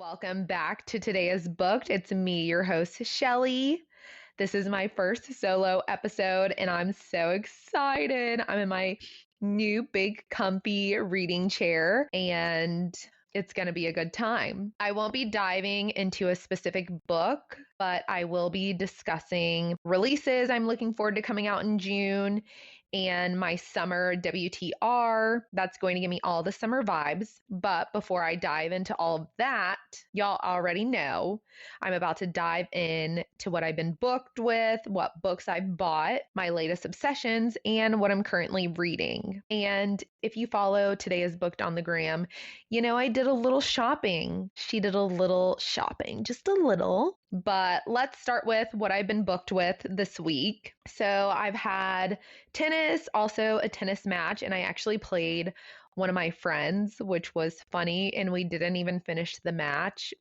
Welcome back to Today is Booked. It's me, your host, Chelle. This is my first solo episode, and I'm so excited. I'm in my new big comfy reading chair, and it's going to be a good time. I won't be diving into a specific book, but I will be discussing releases I'm looking forward to coming out in June and my summer WTR. That's going to give me all the summer vibes. But before I dive into all of that, y'all already know I'm about to dive in to what I've been booked with, what books I've bought, my latest obsessions, and what I'm currently reading. And if you follow Today is Booked on the gram, you know I did a little shopping. She did a little shopping, just a little. But let's start with what I've been booked with this week. So I've had tennis, also a tennis match, and I actually played one of my friends, which was funny, and we didn't even finish the match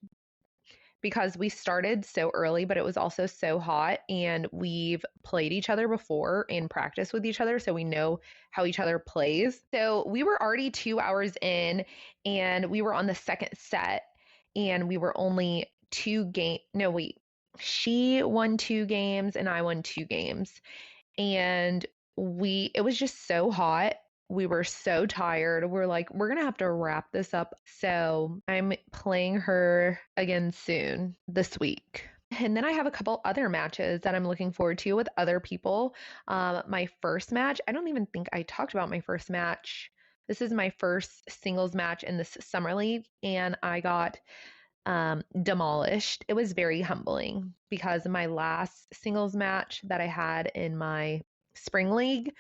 because we started so early, but it was also so hot, and we've played each other before and practiced with each other, so we know how each other plays. So we were already 2 hours in, and we were on the second set, and we were only she won 2 games and I won 2 games. And it was just so hot. We were so tired. We're like, we're going to have to wrap this up. So I'm playing her again soon this week. And then I have a couple other matches that I'm looking forward to with other people. My first match, I don't even think I talked about my first match. This is my first singles match in this summer league, and I got demolished. It was very humbling because my last singles match that I had in my spring league,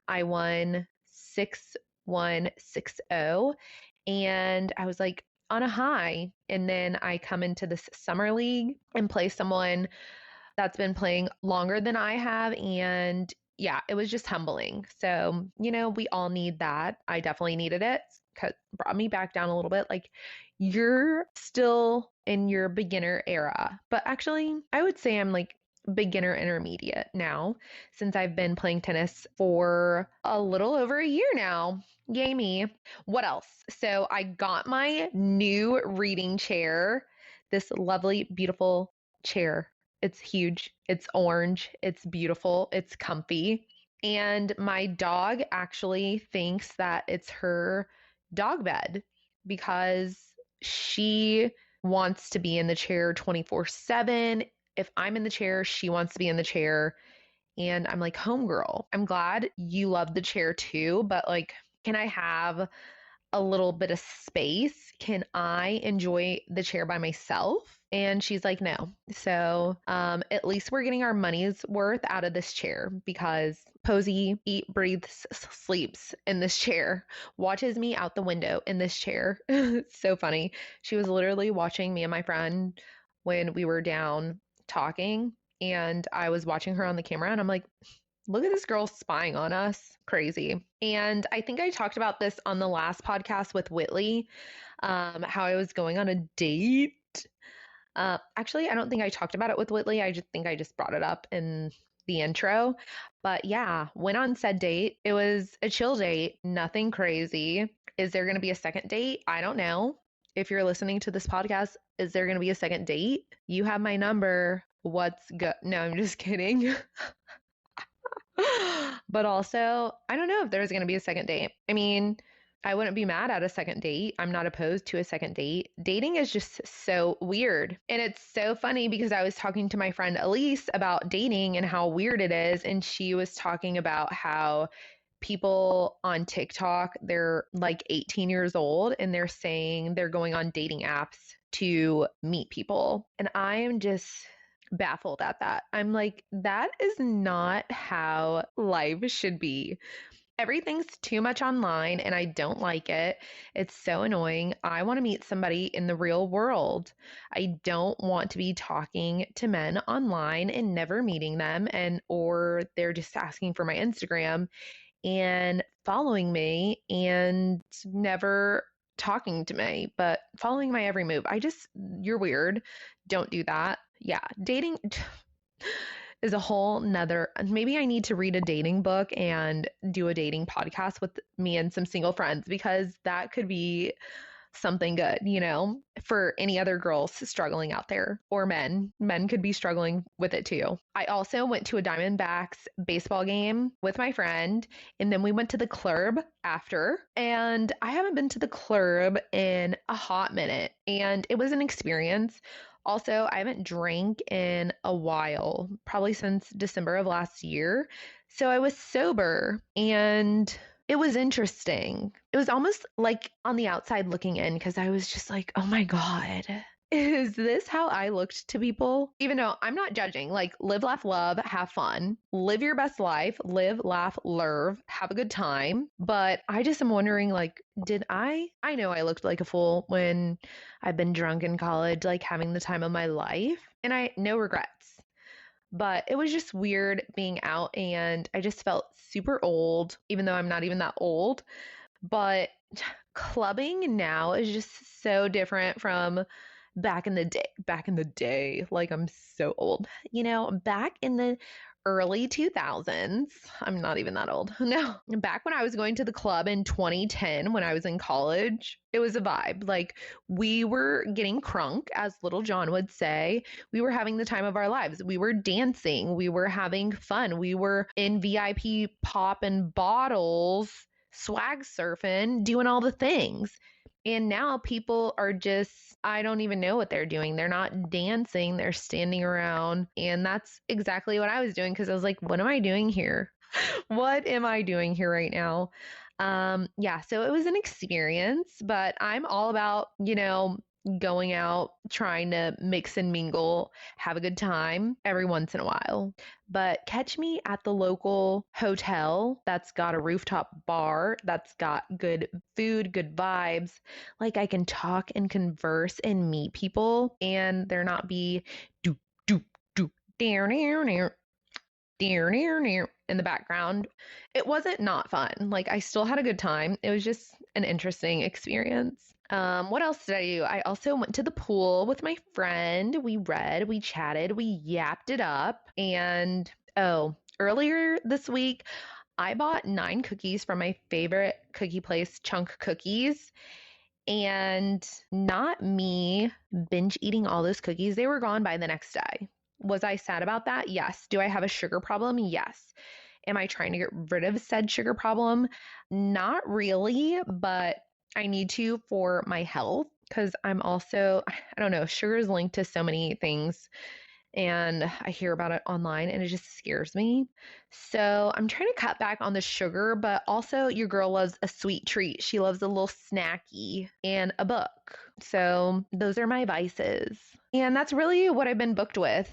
I won 6-1, 6-0, and I was like on a high. And then I come into this summer league and play someone that's been playing longer than I have, and yeah, it was just humbling. So, we all need that. I definitely needed it. Brought me back down a little bit. Like, you're still in your beginner era, but actually I would say I'm like beginner intermediate now, since I've been playing tennis for a little over a year now. Yay me. What else? So I got my new reading chair, this lovely, beautiful chair. It's huge. It's orange. It's beautiful. It's comfy. And my dog actually thinks that it's her dog bed because she wants to be in the chair 24/7. If I'm in the chair, she wants to be in the chair. And I'm like, homegirl, I'm glad you love the chair too, but like, can I have a little bit of space? Can I enjoy the chair by myself? And she's like, no. So at least we're getting our money's worth out of this chair, because Posey eat, breathes, sleeps in this chair, watches me out the window in this chair. It's so funny. She was literally watching me and my friend when we were down talking, and I was watching her on the camera, and I'm like, look at this girl spying on us. Crazy. And I think I talked about this on the last podcast with Whitley, how I was going on a date. Actually, I don't think I talked about it with Whitley. I just brought it up in the intro. But yeah, went on said date. It was a chill date, nothing crazy. Is there going to be a second date? I don't know. If you're listening to this podcast, is there going to be a second date? You have my number. What's good? No, I'm just kidding. But also, I don't know if there's going to be a second date. I mean, I wouldn't be mad at a second date. I'm not opposed to a second date. Dating is just so weird. And it's so funny because I was talking to my friend Elise about dating and how weird it is. And she was talking about how people on TikTok, they're like 18 years old, and they're saying they're going on dating apps to meet people. And I am just baffled at that. I'm like, that is not how life should be. Everything's too much online, and I don't like it. It's so annoying. I want to meet somebody in the real world. I don't want to be talking to men online and never meeting them, or they're just asking for my Instagram and following me and never talking to me, but following my every move. You're weird. Don't do that. Yeah, dating is a whole nother. Maybe I need to read a dating book and do a dating podcast with me and some single friends, because that could be something good, for any other girls struggling out there, or men. Men could be struggling with it too. I also went to a Diamondbacks baseball game with my friend, and then we went to the club after. And I haven't been to the club in a hot minute, and it was an experience. Also, I haven't drank in a while, probably since December of last year. So I was sober, and it was interesting. It was almost like on the outside looking in, because I was just like, oh my God, is this how I looked to people? Even though I'm not judging, like, live, laugh, love, have fun, live your best life, live, laugh, love, have a good time. But I just am wondering, like, did I know I looked like a fool when I've been drunk in college, like having the time of my life, and no regrets. But it was just weird being out, and I just felt super old, even though I'm not even that old. But clubbing now is just so different from back in the day. Back in the day, like, I'm so old. Back in the early 2000s. I'm not even that old. No, back when I was going to the club in 2010 when I was in college, it was a vibe. Like, we were getting crunk, as Little John would say. We were having the time of our lives. We were dancing. We were having fun. We were in VIP popping bottles, swag surfing, doing all the things. And now people are just, I don't even know what they're doing. They're not dancing, they're standing around. And that's exactly what I was doing, because I was like, what am I doing here? What am I doing here right now? Yeah, so it was an experience, but I'm all about, going out, trying to mix and mingle, have a good time every once in a while. But catch me at the local hotel that's got a rooftop bar, that's got good food, good vibes. Like, I can talk and converse and meet people, and there not be doop, doop, doop, down, down, down, in the background. It wasn't not fun. Like, I still had a good time. It was just an interesting experience. What else did I do? I also went to the pool with my friend. We read, we chatted, we yapped it up. And earlier this week, I bought 9 cookies from my favorite cookie place, Chunk Cookies. And not me binge eating all those cookies. They were gone by the next day. Was I sad about that? Yes. Do I have a sugar problem? Yes. Am I trying to get rid of said sugar problem? Not really, but I need to for my health, because I'm also, I don't know, sugar is linked to so many things, and I hear about it online and it just scares me. So I'm trying to cut back on the sugar, but also your girl loves a sweet treat. She loves a little snacky and a book. So those are my vices. And that's really what I've been booked with: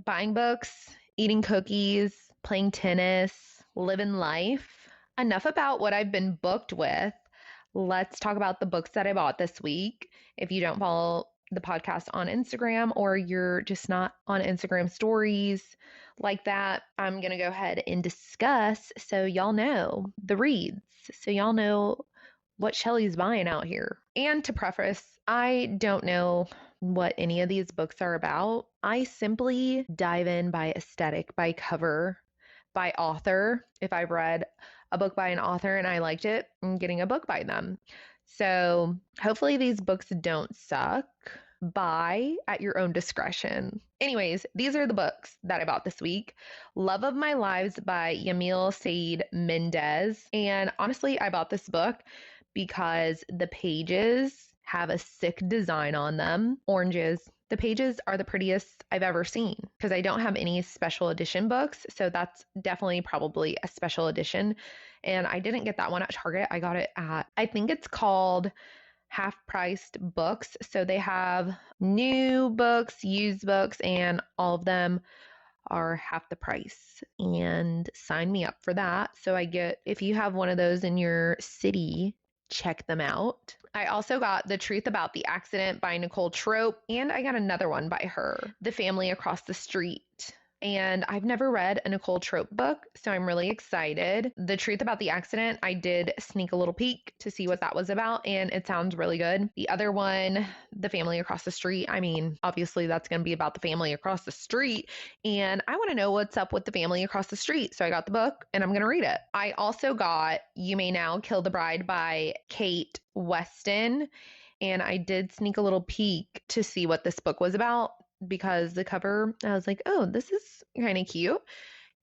buying books, eating cookies, playing tennis, living life. Enough about what I've been booked with. Let's talk about the books that I bought this week. If you don't follow the podcast on Instagram, or you're just not on Instagram stories like that, I'm going to go ahead and discuss, so y'all know the reads, so y'all know what Shelly's buying out here. And to preface, I don't know what any of these books are about. I simply dive in by aesthetic, by cover, by author. If I've read a book by an author and I liked it, I'm getting a book by them. So hopefully these books don't suck. Buy at your own discretion. Anyways, these are the books that I bought this week. Love of My Lives by Yamil Said Mendez. And honestly, I bought this book because the pages have a sick design on them. Oranges. The pages are the prettiest I've ever seen, because I don't have any special edition books. So that's definitely probably a special edition. And I didn't get that one at Target. I got it at, I think it's called half-priced books. So they have new books, used books, and all of them are half the price. And sign me up for that. So I get, if you have one of those in your city, check them out. I also got The Truth About the Accident by Nicole Trope, and I got another one by her, The Family Across the Street. And I've never read a Nicole Trope book, so I'm really excited. The Truth About the Accident, I did sneak a little peek to see what that was about, and it sounds really good. The other one, The Family Across the Street, I mean, obviously that's going to be about the family across the street, and I want to know what's up with the family across the street, so I got the book, and I'm going to read it. I also got You May Now Kill the Bride by Kate Weston. And I did sneak a little peek to see what this book was about because the cover, I was like, oh, this is kind of cute.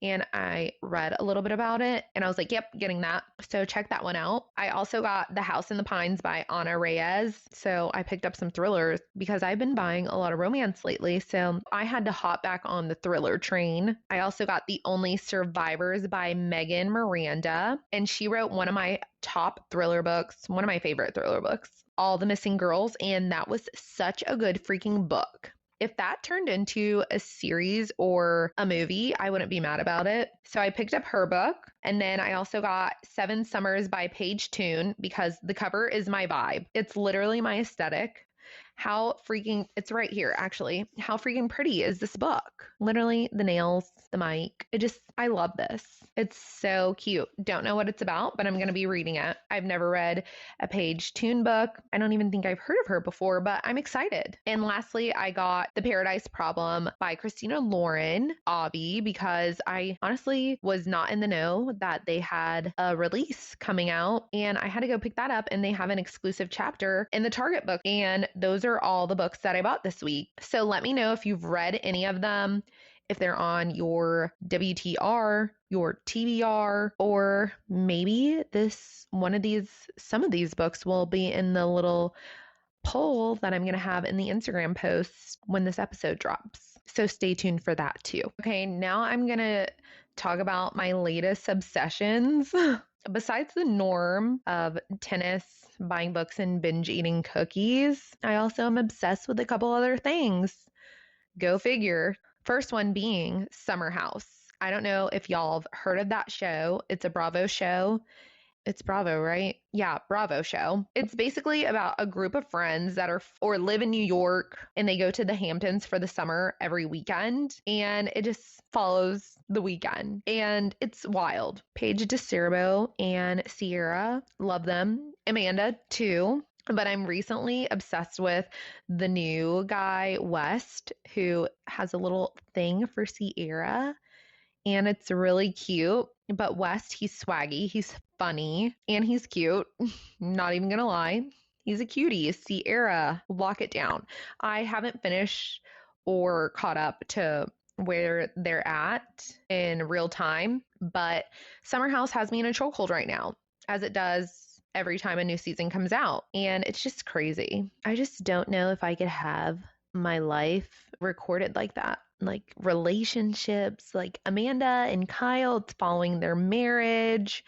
And I read a little bit about it and I was like, yep, getting that. So check that one out. I also got The House in the Pines by Ana Reyes. So I picked up some thrillers because I've been buying a lot of romance lately. So I had to hop back on the thriller train. I also got The Only Survivors by Megan Miranda. And she wrote one of my top thriller books, one of my favorite thriller books, All the Missing Girls. And that was such a good freaking book. If that turned into a series or a movie, I wouldn't be mad about it. So I picked up her book. And then I also got Seven Summers by Paige Toon because the cover is my vibe. It's literally my aesthetic. It's right here actually. How freaking pretty is this book? Literally the nails, the mic. I love this. It's so cute. Don't know what it's about, but I'm going to be reading it. I've never read a Paige Toon book. I don't even think I've heard of her before, but I'm excited. And lastly, I got The Paradise Problem by Christina Lauren, Avi, because I honestly was not in the know that they had a release coming out and I had to go pick that up and they have an exclusive chapter in the Target book. And those are all the books that I bought this week. So let me know if you've read any of them, if they're on your WTR, your TBR, or maybe some of these books will be in the little poll that I'm going to have in the Instagram post when this episode drops. So stay tuned for that too. Okay, now I'm going to talk about my latest obsessions. Besides the norm of tennis, buying books, and binge eating cookies, I also am obsessed with a couple other things. Go figure. First one being Summer House. I don't know if y'all have heard of that show. It's a Bravo show. It's Bravo, right? Yeah, Bravo show. It's basically about a group of friends that live in New York and they go to the Hamptons for the summer every weekend and it just follows the weekend and it's wild. Paige DeCerbo and Sierra, love them. Amanda too. But I'm recently obsessed with the new guy, West, who has a little thing for Sierra and it's really cute. But West, he's swaggy, he's funny, and he's cute. Not even gonna lie. He's a cutie. Sierra, lock it down. I haven't finished or caught up to where they're at in real time, but Summer House has me in a chokehold right now, as it does every time a new season comes out. And it's just crazy. I just don't know if I could have my life recorded like that. Like relationships, like Amanda and Kyle, it's following their marriage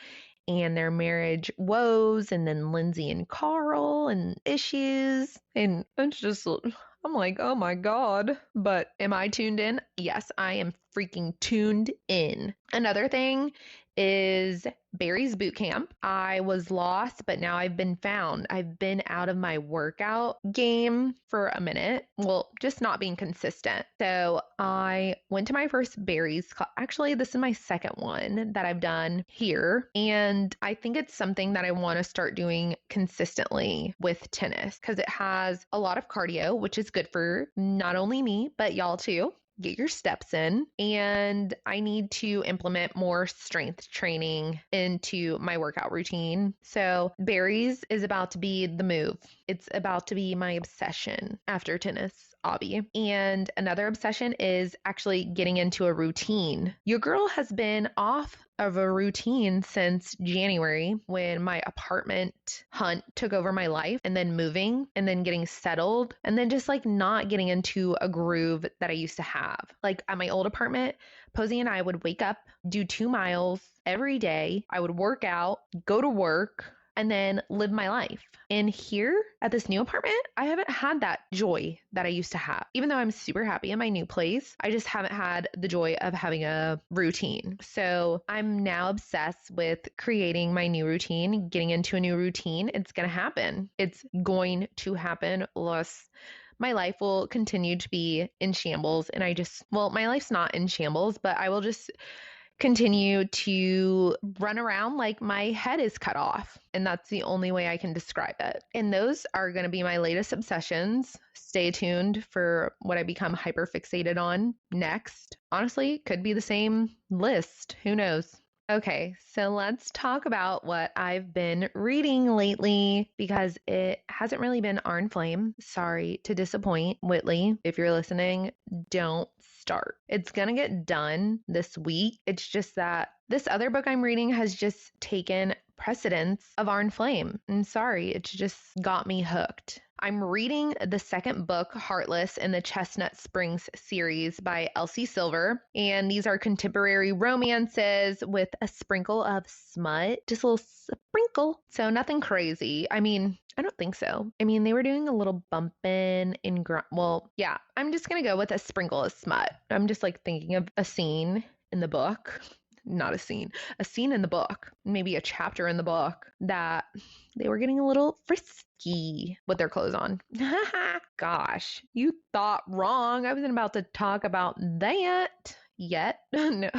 and their marriage woes, and then Lindsay and Carl and issues. And it's just, I'm like, oh my God. But am I tuned in? Yes, I am freaking tuned in. Another thing is Barry's Boot Camp. I was lost, but now I've been found. I've been out of my workout game for a minute. Well, just not being consistent. So I went to my first Barry's. Actually, this is my second one that I've done here. And I think it's something that I want to start doing consistently with tennis because it has a lot of cardio, which is good for not only me, but y'all too. Get your steps in, and I need to implement more strength training into my workout routine. So Barry's is about to be the move. It's about to be my obsession after tennis, hobby. And another obsession is actually getting into a routine. Your girl has been off of a routine since January when my apartment hunt took over my life, and then moving and then getting settled and then just like not getting into a groove that I used to have. Like at my old apartment, Posey and I would wake up, do 2 miles every day. I would work out, go to work, and then live my life. And here at this new apartment, I haven't had that joy that I used to have. Even though I'm super happy in my new place, I just haven't had the joy of having a routine. So I'm now obsessed with creating my new routine, getting into a new routine. It's going to happen. It's going to happen. Plus, my life will continue to be in shambles. And my life's not in shambles, but I will just continue to run around like my head is cut off. And that's the only way I can describe it. And those are going to be my latest obsessions. Stay tuned for what I become hyper fixated on next. Honestly, could be the same list. Who knows? Okay, so let's talk about what I've been reading lately because it hasn't really been Iron Flame. Sorry to disappoint, Whitley. If you're listening, don't start. It's gonna get done this week. It's just that this other book I'm reading has just taken precedence of Iron Flame. I'm sorry, it's just got me hooked. I'm reading the second book, Heartless, in the Chestnut Springs series by Elsie Silver. And these are contemporary romances with a sprinkle of smut, just a little sprinkle. So nothing crazy. I mean, I don't think so. I mean, they were doing a little bumping in well, yeah, I'm just going to go with a sprinkle of smut. I'm just like thinking of a scene in the book. Not a scene in the book, maybe a chapter in the book that they were getting a little frisky with their clothes on. Gosh, you thought wrong. I wasn't about to talk about that yet. No.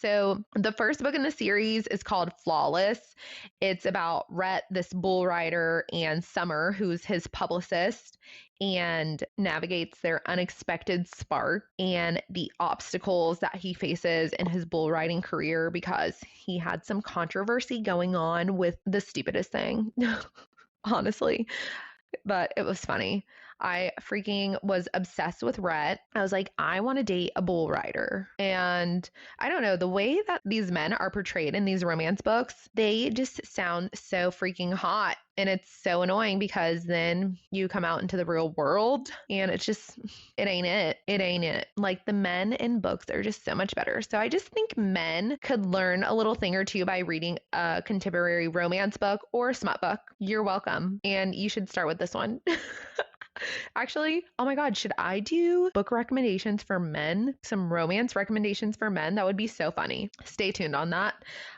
So the first book in the series is called Flawless. It's about Rhett, this bull rider, and Summer, who's his publicist, and navigates their unexpected spark and the obstacles that he faces in his bull riding career because he had some controversy going on with the stupidest thing, honestly. But it was funny. I freaking was obsessed with Rhett. I was like, I want to date a bull rider. And I don't know, the way that these men are portrayed in these romance books, they just sound so freaking hot. And it's so annoying because then you come out into the real world and it's just, it ain't it. It ain't it. Like the men in books are just so much better. So I just think men could learn a little thing or two by reading a contemporary romance book or a smut book. You're welcome. And you should start with this one. Actually, oh my God, should I do book recommendations for men? Some romance recommendations for men? That would be so funny. Stay tuned on that.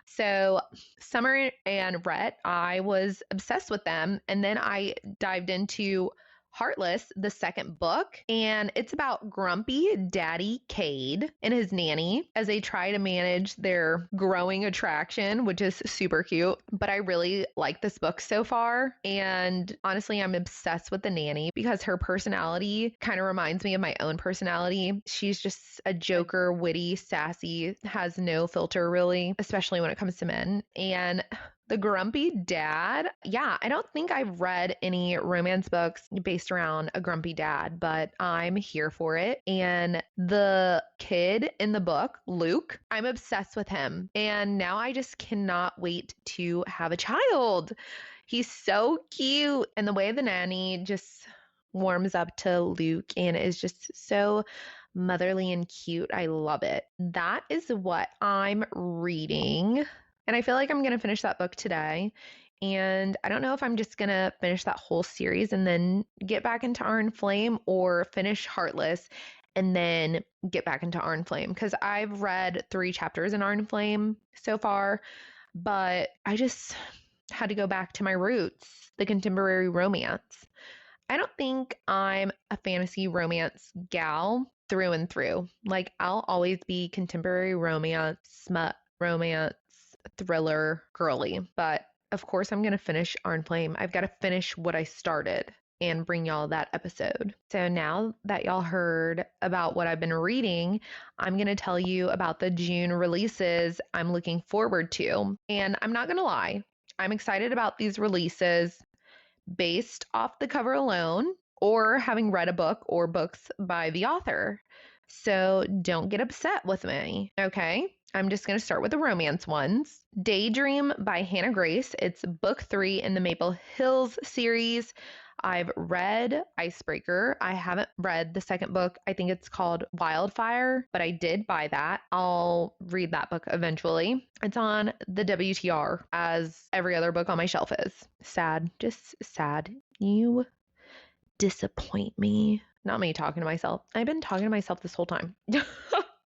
So, Summer and Rhett, I was obsessed with them. And then I dived into Heartless, the second book, and it's about grumpy daddy Cade and his nanny as they try to manage their growing attraction, which is super cute. But I really like this book so far. And honestly, I'm obsessed with the nanny because her personality kind of reminds me of my own personality. She's just a joker, witty, sassy, has no filter really, especially when it comes to men. And the grumpy dad. Yeah, I don't think I've read any romance books based around a grumpy dad, but I'm here for it. And the kid in the book, Luke, I'm obsessed with him. And now I just cannot wait to have a child. He's so cute. And the way the nanny just warms up to Luke and is just so motherly and cute. I love it. That is what I'm reading. And I feel like I'm going to finish that book today. And I don't know if I'm just going to finish that whole series and then get back into Iron Flame or finish Heartless and then get back into Iron Flame. Because I've read 3 chapters in Iron Flame so far, but I just had to go back to my roots, the contemporary romance. I don't think I'm a fantasy romance gal through and through. Like, I'll always be contemporary romance, smut romance, thriller girly. But of course, I'm going to finish Iron Flame. I've got to finish what I started and bring y'all that episode. So now that y'all heard about what I've been reading, I'm going to tell you about the June releases I'm looking forward to. And I'm not going to lie, I'm excited about these releases based off the cover alone or having read a book or books by the author. So don't get upset with me, okay? I'm just going to start with the romance ones. Daydream by Hannah Grace. It's book 3 in the Maple Hills series. I've read Icebreaker. I haven't read the second book. I think it's called Wildfire, but I did buy that. I'll read that book eventually. It's on the WTR as every other book on my shelf is. Sad. Just sad. You disappoint me. Not me talking to myself. I've been talking to myself this whole time.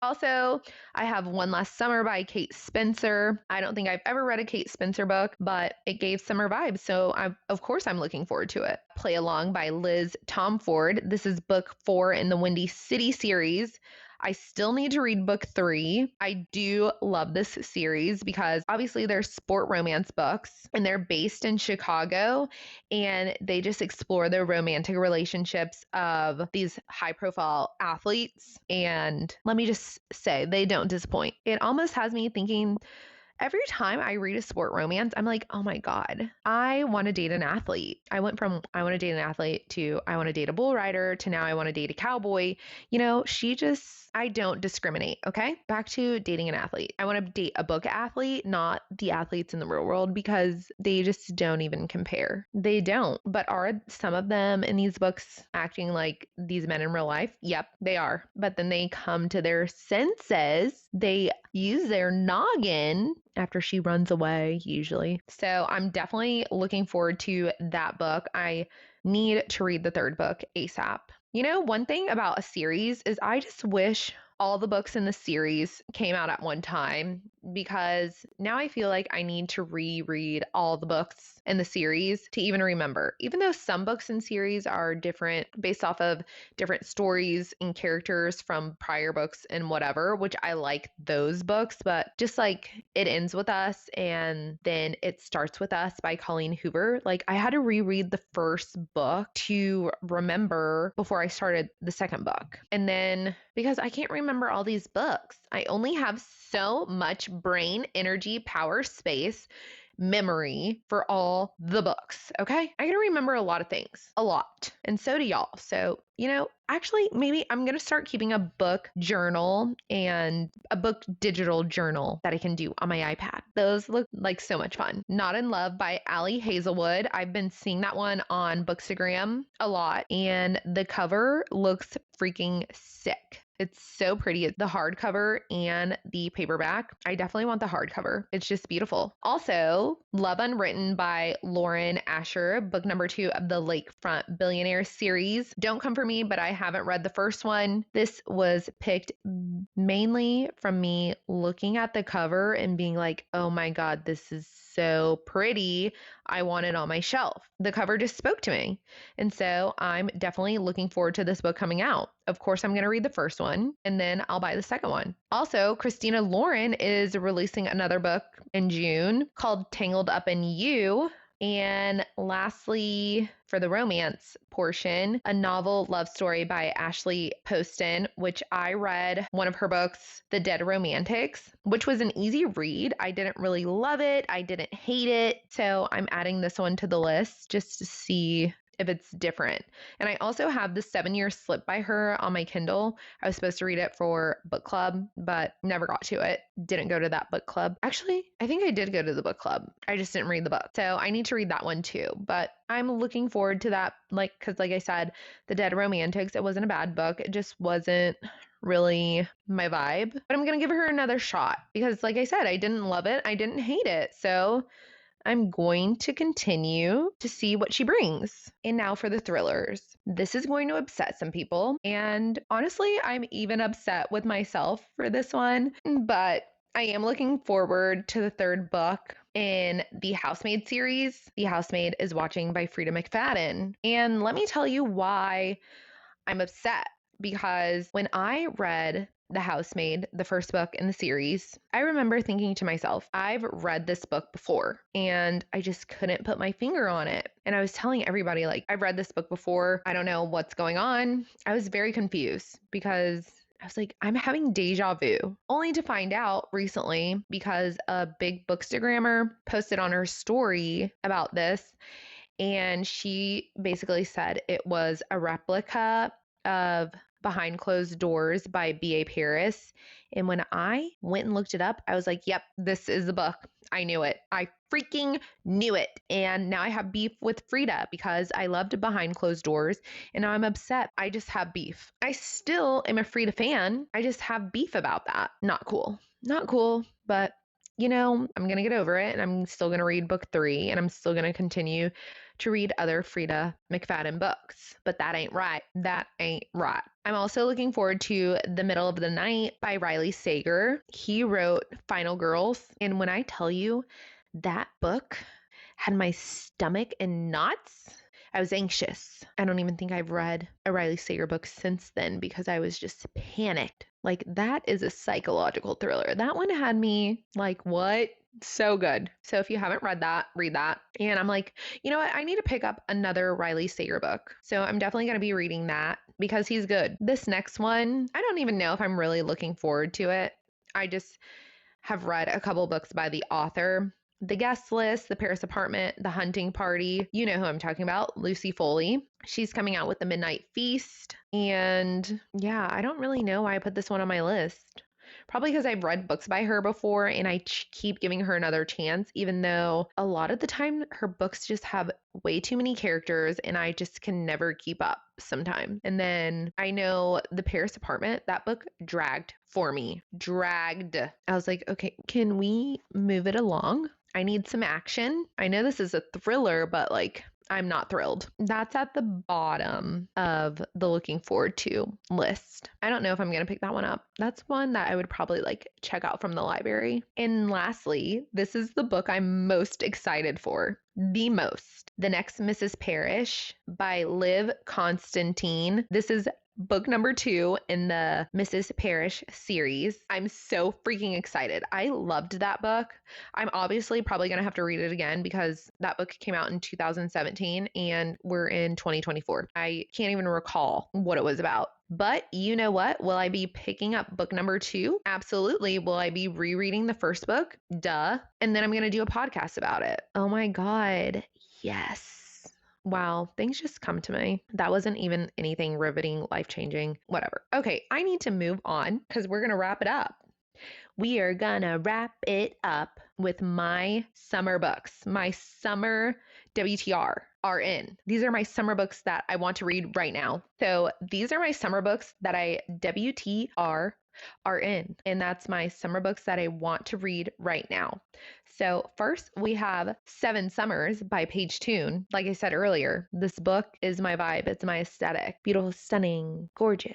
Also, I have One Last Summer by Kate Spencer. I don't think I've ever read a Kate Spencer book, but it gave summer vibes, so of course I'm looking forward to it. Play Along by Liz Tomford. This is book 4 in the Windy City series. I still need to read book 3. I do love this series because obviously they're sport romance books and they're based in Chicago and they just explore the romantic relationships of these high profile athletes. And let me just say, they don't disappoint. It almost has me thinking every time I read a sport romance, I'm like, oh my God, I want to date an athlete. I went from I want to date an athlete to I want to date a bull rider to now I want to date a cowboy. I don't discriminate. Okay. Back to dating an athlete. I want to date a book athlete, not the athletes in the real world because they just don't even compare. They don't. But are some of them in these books acting like these men in real life? Yep, they are. But then they come to their senses. They use their noggin after she runs away, usually. So I'm definitely looking forward to that book. I need to read the third book ASAP. One thing about a series is I just wish all the books in the series came out at one time because now I feel like I need to reread all the books in the series to even remember. Even though some books in series are different based off of different stories and characters from prior books and whatever, which I like those books, but just like It Ends With Us and then It Starts With Us by Colleen Hoover, like I had to reread the first book to remember before I started the second book. And then because I can't remember all these books, I only have so much brain, energy, power, space, memory for all the books. Okay. I gotta remember a lot of things, a lot. And so do y'all. So, actually, maybe I'm going to start keeping a book journal and a book digital journal that I can do on my iPad. Those look like so much fun. Not in Love by Ali Hazelwood. I've been seeing that one on Bookstagram a lot, and the cover looks freaking sick. It's so pretty. The hardcover and the paperback. I definitely want the hardcover. It's just beautiful. Also, Love Unwritten by Lauren Asher, book number 2 of the Lakefront Billionaire series. Don't come for me, but I haven't read the first one. This was picked mainly from me looking at the cover and being like, oh my God, this is so pretty. I want it on my shelf. The cover just spoke to me. And so I'm definitely looking forward to this book coming out. Of course, I'm going to read the first one and then I'll buy the second one. Also, Christina Lauren is releasing another book in June called Tangled Up in You. And lastly, for the romance portion, a novel love story by Ashley Poston, which I read one of her books, The Dead Romantics, which was an easy read. I didn't really love it. I didn't hate it. So I'm adding this one to the list just to see if it's different. And I also have the 7-Year Slip by her on my Kindle. I was supposed to read it for book club, but never got to it. Didn't go to that book club. Actually, I think I did go to the book club. I just didn't read the book. So I need to read that one too. But I'm looking forward to that, because like I said, The Dead Romantics, it wasn't a bad book. It just wasn't really my vibe. But I'm going to give her another shot because like I said, I didn't love it. I didn't hate it. So I'm going to continue to see what she brings. And now for the thrillers. This is going to upset some people. And honestly, I'm even upset with myself for this one. But I am looking forward to the third book in the Housemaid series. The Housemaid is Watching by Frida McFadden. And let me tell you why I'm upset. Because when I read The Housemaid, the first book in the series, I remember thinking to myself, I've read this book before and I just couldn't put my finger on it. And I was telling everybody, like, I've read this book before. I don't know what's going on. I was very confused because I was like, I'm having deja vu, only to find out recently because a big bookstagrammer posted on her story about this. And she basically said it was a replica of Behind Closed Doors by B.A. Paris. And when I went and looked it up, I was like, yep, this is the book. I knew it. I freaking knew it. And now I have beef with Frida because I loved Behind Closed Doors and now I'm upset. I just have beef. I still am a Frida fan. I just have beef about that. Not cool. Not cool, but I'm going to get over it and I'm still going to read book 3 and I'm still going to continue to read other Frida McFadden books. But that ain't right. That ain't right. I'm also looking forward to The Middle of the Night by Riley Sager. He wrote Final Girls. And when I tell you that book had my stomach in knots, I was anxious. I don't even think I've read a Riley Sager book since then because I was just panicked. Like, that is a psychological thriller. That one had me like, what? So good. So if you haven't read that, read that. And I'm like, you know what? I need to pick up another Riley Sager book. So I'm definitely going to be reading that because he's good. This next one, I don't even know if I'm really looking forward to it. have read a couple books by the author. The Guest List, The Paris Apartment, The Hunting Party. You know who I'm talking about, Lucy Foley. She's coming out with The Midnight Feast. And yeah, I don't really know why I put this one on my list. Probably because I've read books by her before and I keep giving her another chance, even though a lot of the time her books just have way too many characters and I just can never keep up sometimes. And then I know The Paris Apartment, that book dragged for me. Dragged. I was like, okay, can we move it along? I need some action. I know this is a thriller, but like, I'm not thrilled. That's at the bottom of the looking forward to list. I don't know if I'm going to pick that one up. That's one that I would probably like check out from the library. And lastly, this is the book I'm most excited for. The most. The Next Mrs. Parrish by Liv Constantine. This is book number 2 in the Mrs. Parrish series. I'm so freaking excited. I loved that book. I'm obviously probably going to have to read it again because that book came out in 2017 and we're in 2024. I can't even recall what it was about. But you know what? Will I be picking up book number 2? Absolutely. Will I be rereading the first book? Duh. And then I'm going to do a podcast about it. Oh my God. Yes. Wow, things just come to me. That wasn't even anything riveting, life-changing, whatever. Okay, I need to move on because we're going to wrap it up. We are going to wrap it up with my summer books. My summer WTR are in. These are my summer books that I want to read right now. So these are my summer books that I WTR are in. And that's my summer books that I want to read right now. So first we have 7 Summers by Paige Toon. Like I said earlier, this book is my vibe. It's my aesthetic. Beautiful, stunning, gorgeous.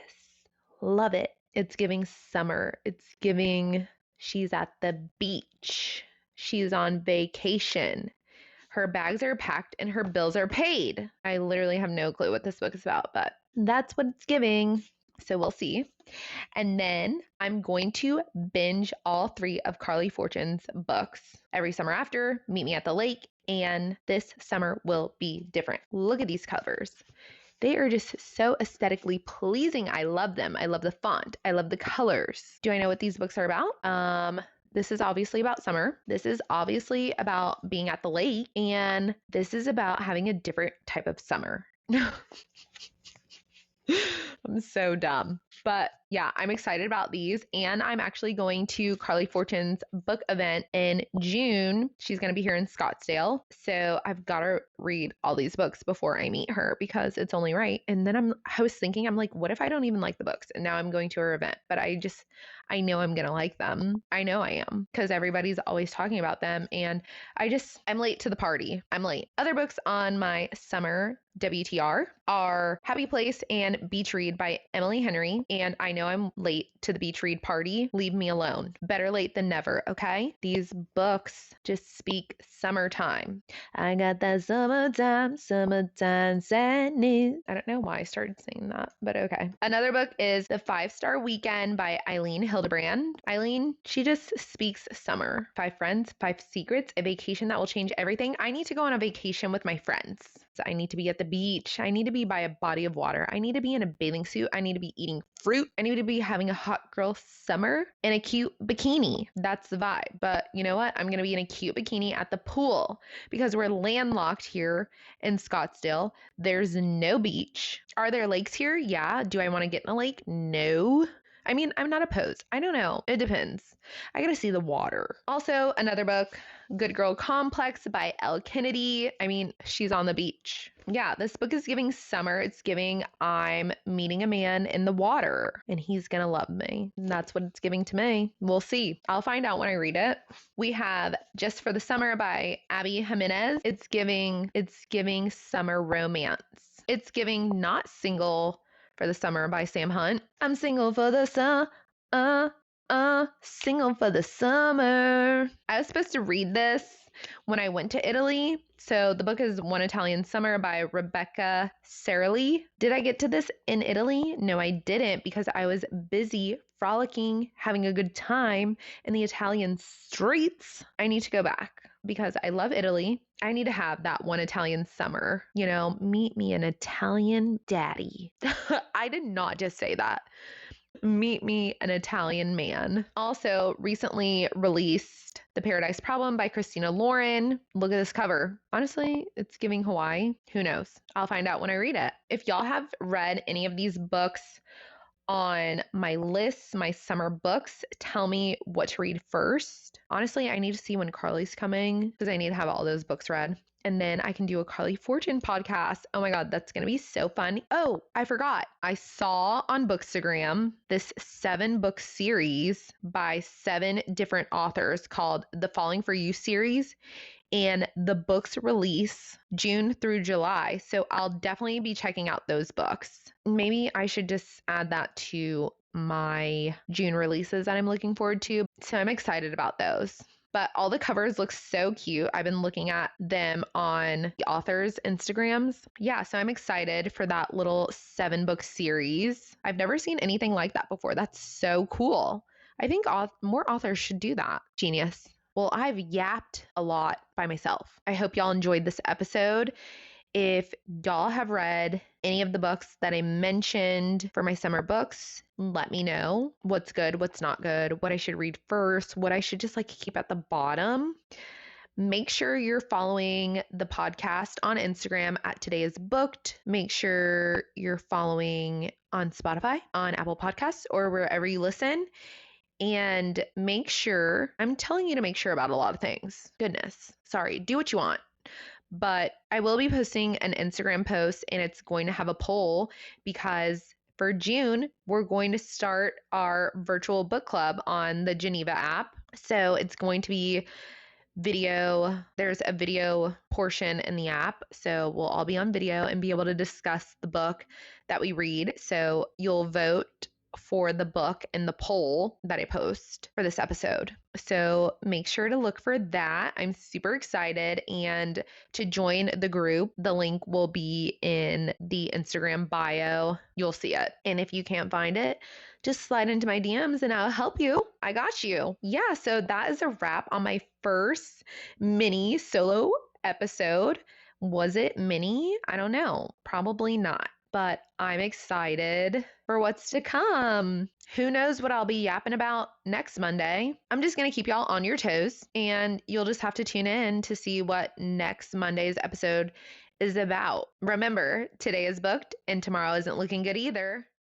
Love it. It's giving summer. It's giving she's at the beach. She's on vacation. Her bags are packed and her bills are paid. I literally have no clue what this book is about, but that's what it's giving. So we'll see. And then I'm going to binge all 3 of Carly Fortune's books every summer after Meet Me at the Lake. And this summer will be different. Look at these covers. They are just so aesthetically pleasing. I love them. I love the font. I love the colors. Do I know what these books are about? This is obviously about summer. This is obviously about being at the lake. And this is about having a different type of summer. I'm so dumb. But yeah, I'm excited about these. And I'm actually going to Carly Fortune's book event in June. She's going to be here in Scottsdale. So I've got to read all these books before I meet her because it's only right. And then I was thinking, I'm like, what if I don't even like the books? And now I'm going to her event. But I know I'm going to like them. I know I am because everybody's always talking about them. And I'm late to the party. I'm late. Other books on my summer WTR are Happy Place and Beach Read by Emily Henry. And I know I'm late to the beach read party. Leave me alone. Better late than never, okay? These books just speak summertime. I got that summertime sadness. I don't know why I started saying that, but okay. Another book is The 5-Star Weekend by Eileen Hildebrand. Eileen, she just speaks summer. 5 friends, 5 secrets, a vacation that will change everything. I need to go on a vacation with my friends. So I need to be at the beach. I need to be by a body of water. I need to be in a bathing suit. I need to be eating fruit. I need to be having a hot girl summer in a cute bikini. That's the vibe. But you know what? I'm going to be in a cute bikini at the pool because we're landlocked here in Scottsdale. There's no beach. Are there lakes here? Yeah. Do I want to get in a lake? No. I mean, I'm not opposed. I don't know. It depends. I got to see the water. Also, another book, Good Girl Complex by Elle Kennedy. I mean, she's on the beach. Yeah, this book is giving summer. It's giving I'm meeting a man in the water and he's going to love me. And that's what it's giving to me. We'll see. I'll find out when I read it. We have Just for the Summer by Abby Jimenez. It's giving summer romance. It's giving Not Single for the Summer by Sam Hunt. I'm single for the single for the summer. I was supposed to read this when I went to Italy. So the book is One Italian Summer by Rebecca Serali. Did I get to this in Italy? No, I didn't because I was busy frolicking, having a good time in the Italian streets. I need to go back because I love Italy. I need to have that One Italian Summer. You know, meet me an Italian daddy. I did not just say that. Meet me an Italian man. Also, recently released The Paradise Problem by Christina Lauren. Look at this cover. Honestly, it's giving Hawaii. Who knows? I'll find out when I read it. If y'all have read any of these books on my lists, my summer books, tell me what to read first. Honestly, I need to see when Carly's coming because I need to have all those books read. And then I can do a Carly Fortune podcast. Oh my God, that's going to be so fun. Oh, I forgot. I saw on Bookstagram this 7-book series by 7 different authors called the Falling for You series. And the books release June through July. So I'll definitely be checking out those books. Maybe I should just add that to my June releases that I'm looking forward to. So I'm excited about those. But all the covers look so cute. I've been looking at them on the authors' Instagrams. Yeah, so I'm excited for that little 7-book series. I've never seen anything like that before. That's so cool. I think more authors should do that. Genius. Well, I've yapped a lot by myself. I hope y'all enjoyed this episode. If y'all have read any of the books that I mentioned for my summer books, let me know what's good, what's not good, what I should read first, what I should just like keep at the bottom. Make sure you're following the podcast on Instagram at Today is Booked. Make sure you're following on Spotify, on Apple Podcasts, or wherever you listen. And make sure, I'm telling you to make sure about a lot of things. Goodness, sorry, do what you want. But I will be posting an Instagram post and it's going to have a poll because for June, we're going to start our virtual book club on the Geneva app. So it's going to be video. There's a video portion in the app. So we'll all be on video and be able to discuss the book that we read. So you'll vote for the book in the poll that I post for this episode. So make sure to look for that. I'm super excited. And to join the group, the link will be in the Instagram bio. You'll see it. And if you can't find it, just slide into my DMs and I'll help you. I got you. Yeah, so that is a wrap on my first mini solo episode. Was it mini? I don't know. Probably not. But I'm excited for what's to come. Who knows what I'll be yapping about next Monday? I'm just going to keep y'all on your toes, and you'll just have to tune in to see what next Monday's episode is about. Remember, today is booked, and tomorrow isn't looking good either.